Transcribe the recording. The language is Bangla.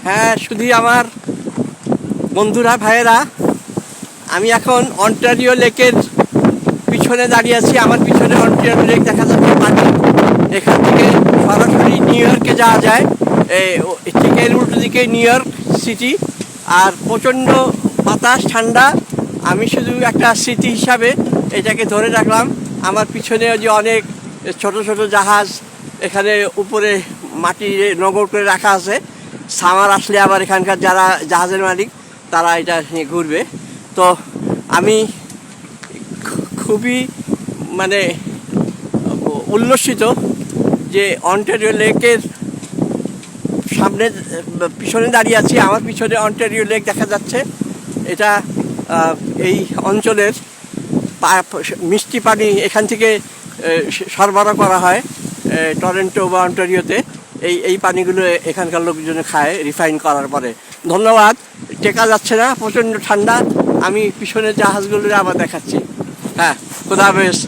হ্যাঁ, শুধু আমার বন্ধুরা, ভাইয়েরা, আমি এখন অন্টারিও লেকের পিছনে দাঁড়িয়ে আছি। আমার পিছনে অন্টারিও লেক দেখা যাচ্ছে পানি। এখান থেকে সরাসরি নিউ ইয়র্কে যাওয়া যায়, ঠিক এর উল্টো দিকে নিউ ইয়র্ক সিটি। আর প্রচণ্ড বাতাস, ঠান্ডা। আমি শুধু একটা স্মৃতি হিসাবে এটাকে ধরে রাখলাম। আমার পিছনে যে অনেক ছোট ছোট জাহাজ এখানে উপরে মাটি নগর করে রাখা আছে। সামার আসলে আবার এখানকার যারা জাহাজের মালিক তারা এটা নিয়ে ঘুরবে। তো আমি খুবই মানে উল্লসিত যে অন্টারিও লেকের সামনে পিছনে দাঁড়িয়ে আছি। আমার পিছনে অন্টারিও লেক দেখা যাচ্ছে। এটা এই অঞ্চলের মিষ্টি পানি এখান থেকে সরবরাহ করা হয় টরন্টো বা অন্টারিওতে। এই পানিগুলো এখানকার লোকজনে খায় রিফাইন করার পরে। ধন্যবাদ। টেকা যাচ্ছে না, প্রচণ্ড ঠান্ডা। আমি পিছনের জাহাজগুলো আবার দেখাচ্ছি। হ্যাঁ, খোদা হাফেজ।